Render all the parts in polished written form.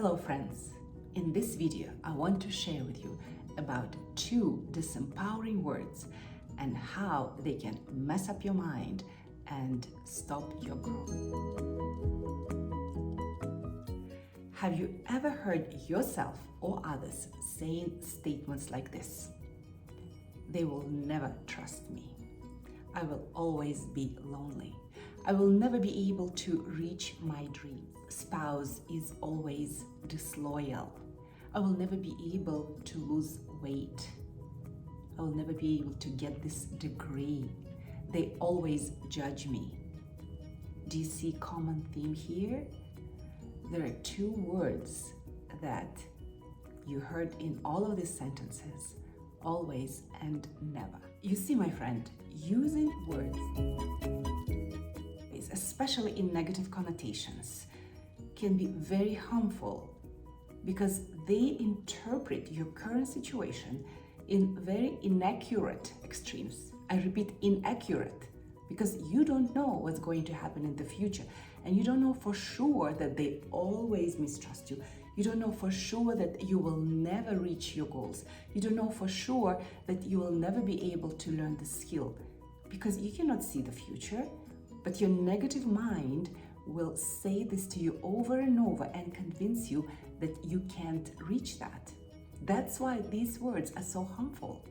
Hello friends! In this video, I want to share with you about 2 disempowering words and how they can mess up your mind and stop your growth. Have you ever heard yourself or others saying statements like this? They will never trust me. I will always be lonely. I will never be able to reach my dreams. Spouse is always disloyal. I will never be able to lose weight. I will never be able to get this degree. They always judge me. Do you see a common theme here? There are 2 words that you heard in all of these sentences: always and never. You see, my friend, using words, especially in negative connotations, can be very harmful because they interpret your current situation in very inaccurate extremes. I repeat, inaccurate, because you don't know what's going to happen in the future, and you don't know for sure that they always mistrust you. You don't know for sure that you will never reach your goals. You don't know for sure that you will never be able to learn the skill, because you cannot see the future, but your negative mind will say this to you over and over and convince you that you can't reach that. That's why these words are so harmful.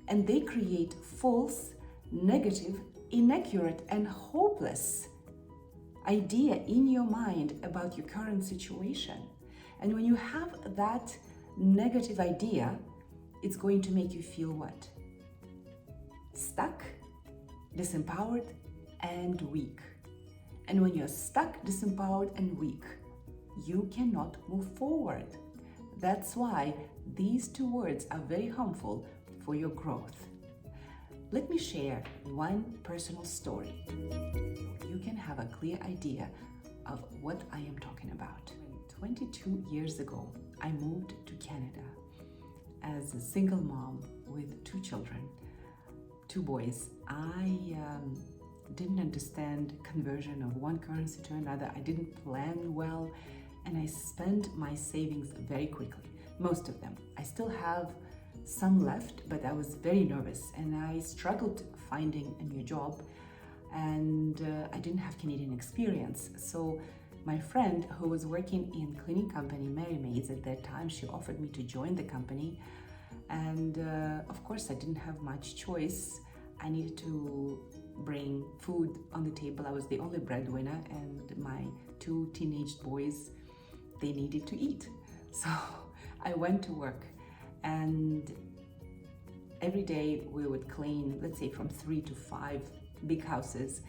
And they create false, negative, inaccurate, and hopeless idea in your mind about your current situation. And when you have that negative idea, it's going to make you feel what? Stuck, disempowered, and weak. And when you're stuck, disempowered, and weak, you cannot move forward. That's why these 2 words are very harmful for your growth. Let me share one personal story. You can have a clear idea of what I am talking about. 22 years ago, I moved to Canada as a single mom with 2 children, 2 boys. I didn't understand conversion of one currency to another. I didn't plan well, and I spent my savings very quickly, most of them. I still have some left, but I was very nervous and I struggled finding a new job, and I didn't have Canadian experience. So my friend, who was working in cleaning company Mary Maids at that time, she offered me to join the company, and of course I didn't have much choice. I needed to bring food on the table. I was the only breadwinner, and my 2 teenage boys, they needed to eat. So I went to work, and every day we would clean, let's say from 3 to 5 big houses,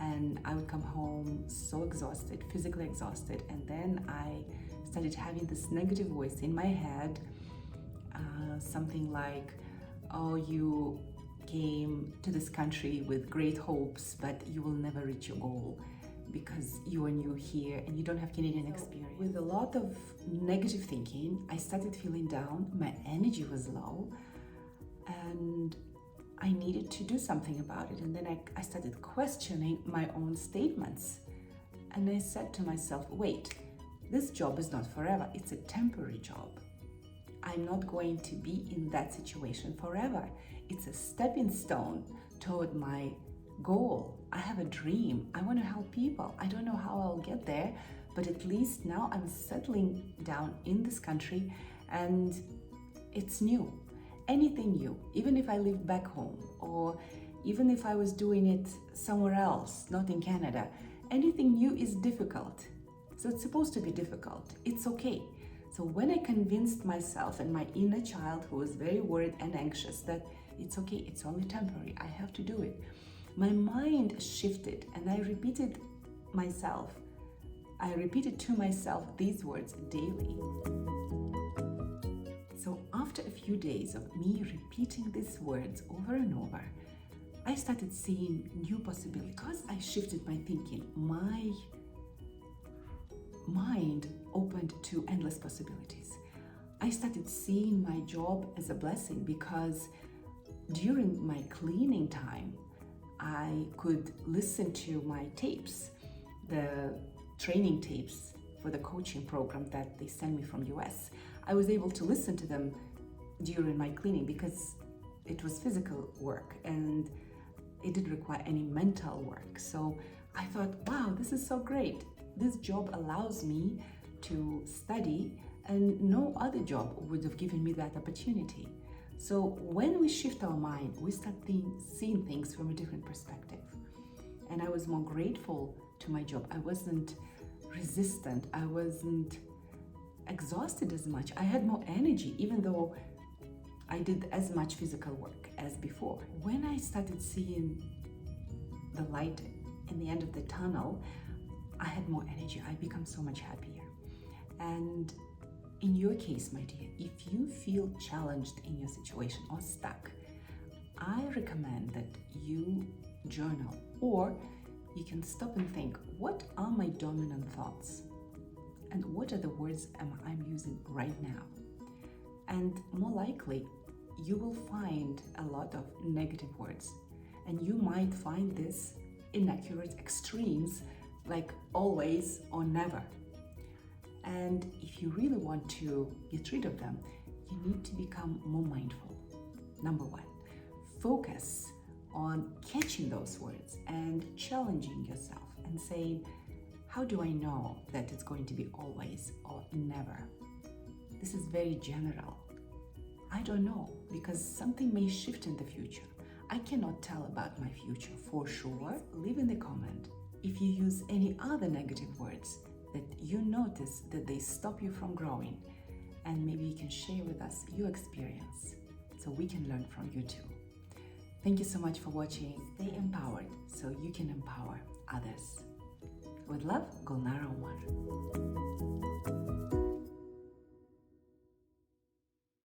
and I would come home so exhausted, physically exhausted, and then I started having this negative voice in my head, something like, oh, you came to this country with great hopes, but you will never reach your goal because you are new here and you don't have Canadian experience. With a lot of negative thinking, I started feeling down, my energy was low, and I needed to do something about it. And then I started questioning my own statements. And I said to myself, wait, this job is not forever, it's a temporary job. I'm not going to be in that situation forever. It's a stepping stone toward my goal. I have a dream. I want to help people. I don't know how I'll get there, but at least now I'm settling down in this country and it's new. Anything new, even if I lived back home, or even if I was doing it somewhere else, not in Canada, anything new is difficult. So it's supposed to be difficult. It's okay. So when I convinced myself and my inner child, who was very worried and anxious, that it's okay, it's only temporary, I have to do it, my mind shifted, and I repeated to myself these words daily. So after a few days of me repeating these words over and over, I started seeing new possibilities. Because I shifted my thinking, my mind opened to endless possibilities. I started seeing my job as a blessing because during my cleaning time, I could listen to my tapes, the training tapes for the coaching program that they sent me from US, I was able to listen to them during my cleaning because it was physical work and it didn't require any mental work. So I thought, wow, this is so great. This job allows me to study, and no other job would have given me that opportunity. So when we shift our mind, we start seeing things from a different perspective. And I was more grateful to my job. I wasn't resistant. I wasn't exhausted as much. I had more energy, even though I did as much physical work as before. When I started seeing the light in the end of the tunnel, I had more energy. I become so much happier. And in your case, my dear, if you feel challenged in your situation or stuck, I recommend that you journal, or you can stop and think, what are my dominant thoughts? And what are the words I'm using right now? And more likely, you will find a lot of negative words. And you might find this inaccurate extremes like always or never. And if you really want to get rid of them, you need to become more mindful. Number one, focus on catching those words and challenging yourself and saying, how do I know that it's going to be always or never? This is very general. I don't know, because something may shift in the future. I cannot tell about my future for sure. Leave in the comment if you use any other negative words that you notice that they stop you from growing, and maybe you can share with us your experience so we can learn from you too. Thank you so much for watching. Stay empowered so you can empower others. With love, Gulnara, Omar.